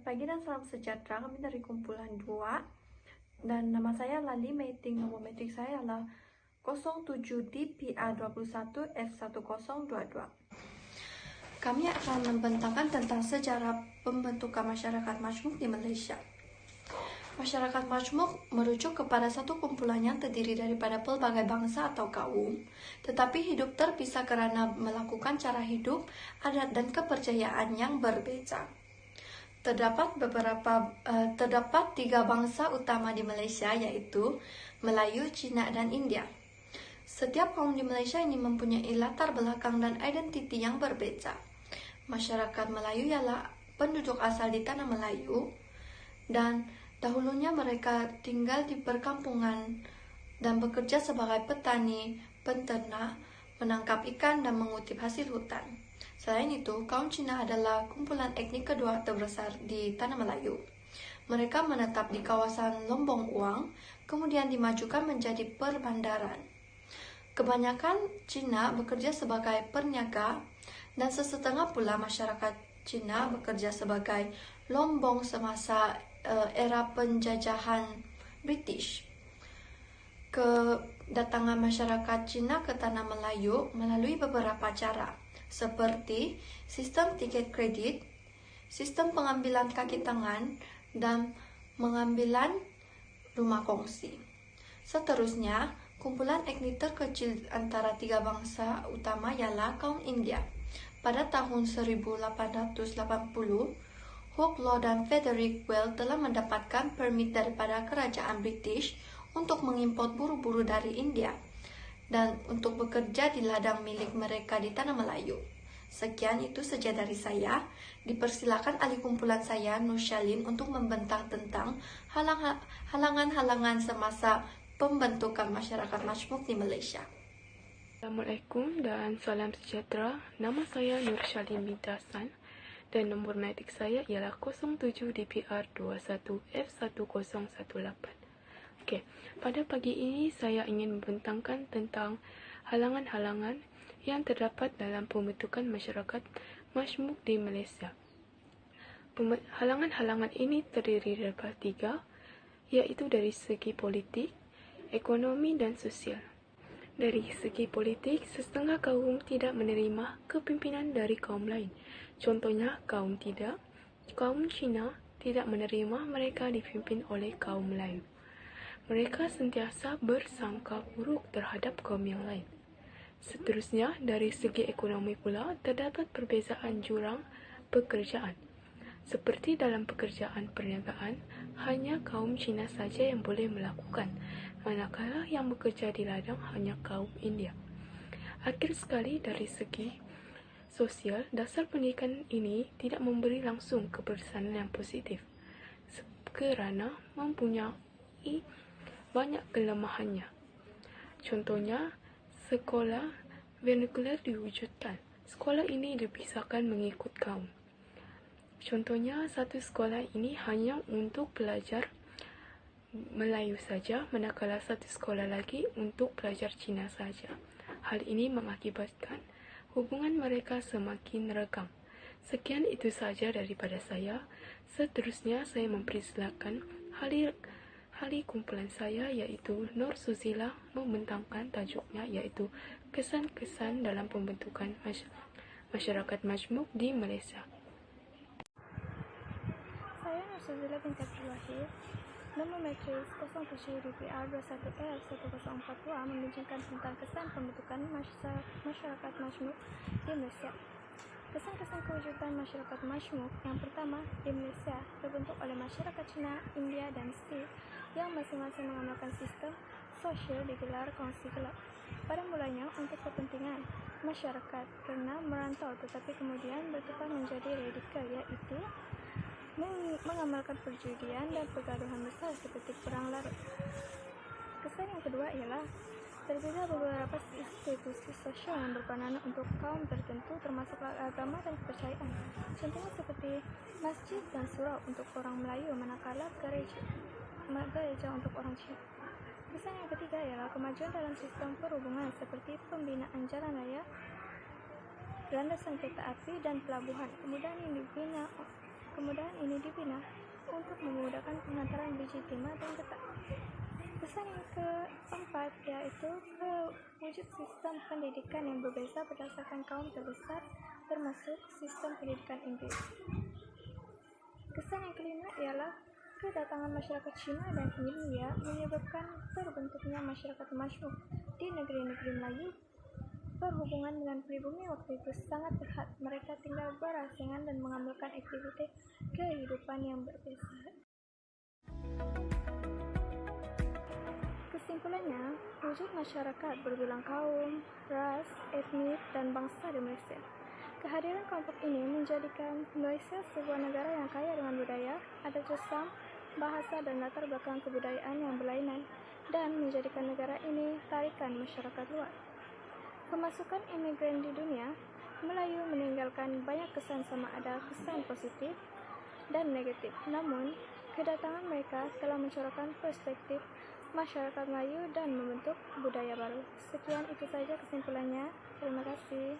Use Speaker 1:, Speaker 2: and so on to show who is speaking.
Speaker 1: Pagi dan salam sejahtera, kami dari kumpulan 2 dan nama saya Lali. Meeting nomor meeting saya adalah 07DPA21F1022. Kami akan membentangkan tentang sejarah pembentukan masyarakat majmuk di Malaysia. Masyarakat majmuk merujuk kepada satu kumpulan yang terdiri daripada pelbagai bangsa atau kaum, tetapi hidup terpisah karena melakukan cara hidup, adat dan kepercayaan yang berbeza. Terdapat tiga bangsa utama di Malaysia, yaitu Melayu, Cina, dan India. Setiap kaum di Malaysia ini mempunyai latar belakang dan identiti yang berbeza. Masyarakat Melayu ialah penduduk asal di Tanah Melayu, dan dahulunya mereka tinggal di perkampungan dan bekerja sebagai petani, penternak, menangkap ikan, dan mengutip hasil hutan. Selain itu, kaum Cina adalah kumpulan etnik kedua terbesar di Tanah Melayu. Mereka menetap di kawasan Lombong Uang, kemudian dimajukan menjadi perbandaran. Kebanyakan Cina bekerja sebagai perniaga, dan sesetengah pula masyarakat Cina bekerja sebagai lombong semasa era penjajahan British. Kedatangan masyarakat Cina ke Tanah Melayu melalui beberapa cara, seperti sistem tiket kredit, sistem pengambilan kaki tangan, dan pengambilan rumah kongsi. Seterusnya, kumpulan etnik terkecil antara tiga bangsa utama ialah kaum India. Pada tahun 1880, Hooke Law dan Frederick Well telah mendapatkan permit daripada kerajaan British untuk mengimport buru-buru dari India dan untuk bekerja di ladang milik mereka di Tanah Melayu. Sekian itu saja dari saya. Dipersilakan ahli kumpulan saya, Nur Syalin, untuk membentang tentang halangan-halangan semasa pembentukan masyarakat majmuk di Malaysia.
Speaker 2: Assalamualaikum dan salam sejahtera. Nama saya Nur Syalin binti Hassan dan nombor matrik saya ialah 07DPR21F1018. Okey, pada pagi ini saya ingin membentangkan tentang halangan-halangan yang terdapat dalam pembentukan masyarakat majmuk di Malaysia. Halangan-halangan ini terdiri daripada tiga, iaitu dari segi politik, ekonomi dan sosial. Dari segi politik, setengah kaum tidak menerima kepimpinan dari kaum lain. Contohnya, kaum Cina tidak menerima mereka dipimpin oleh kaum Melayu. Mereka sentiasa bersangka buruk terhadap kaum yang lain. Seterusnya, dari segi ekonomi pula, terdapat perbezaan jurang pekerjaan. Seperti dalam pekerjaan perniagaan, hanya kaum Cina saja yang boleh melakukan, manakala yang bekerja di ladang hanya kaum India. Akhir sekali, dari segi sosial, dasar pendidikan ini tidak memberi langsung kebersamaan yang positif, kerana mempunyai banyak kelemahannya. Contohnya, sekolah vernakular diwujudkan. Sekolah ini dipisahkan mengikut kaum. Contohnya, satu sekolah ini hanya untuk pelajar Melayu saja, manakala satu sekolah lagi untuk pelajar Cina saja. Hal ini mengakibatkan hubungan mereka semakin renggang. Sekian itu saja daripada saya. Seterusnya, saya mempersilakan ahli kumpulan saya, iaitu Nur Suzila, membentangkan tajuknya, iaitu kesan-kesan dalam pembentukan masyarakat majmuk di Malaysia.
Speaker 3: Saya Nur Suzila binti Abdul Wahid, nomor matris 07DPR21F1042, membincangkan tentang kesan pembentukan masyarakat majmuk di Malaysia. Kesan-kesan kewujudan masyarakat majmuk. Yang pertama, di Malaysia terbentuk oleh masyarakat Cina, India, dan Sikh yang masing-masing mengamalkan sistem sosial digelar kongsi gelap. Pada mulanya untuk kepentingan masyarakat kerana merantau, tetapi kemudian bertukar menjadi radikal, iaitu mengamalkan perjudian dan pergaduhan besar seperti perang larut. Kesan yang kedua ialah terbeza beberapa institusi sosial yang berperanan untuk kaum tertentu, termasuk agama dan kepercayaan. Contohnya seperti masjid dan surau untuk orang Melayu, manakala gereja untuk orang Cina. Kesan yang ketiga ialah kemajuan dalam sistem perhubungan seperti pembinaan jalan raya, landasan kereta api dan pelabuhan. Kemudahan yang dibina kemudahan ini dibina untuk memudahkan pengantaran biji timah dan getah. Kesan yang keempat yaitu wujud sistem pendidikan yang berbeza berdasarkan kaum terbesar, termasuk sistem pendidikan Inggris. Kesan yang kelima ialah kedatangan masyarakat Cina dan India menyebabkan terbentuknya masyarakat majmuk di negeri-negeri Melayu. Berhubungan dengan pribumi waktu itu sangat erat, mereka tinggal berasingan dan mengamalkan aktivitas kehidupan yang berbeza. Kesimpulannya, wujud masyarakat berbilang kaum, ras, etnis, dan bangsa di Malaysia. Kehadiran kelompok ini menjadikan Malaysia sebuah negara yang kaya dengan budaya, adat jasam, bahasa, dan latar belakang kebudayaan yang berlainan, dan menjadikan negara ini tarikan masyarakat luar. Pemasukan imigran di dunia, Melayu meninggalkan banyak kesan sama ada kesan positif dan negatif. Namun, kedatangan mereka telah mencorahkan perspektif masyarakat Melayu dan membentuk budaya baru. Sekian itu saja kesimpulannya. Terima kasih.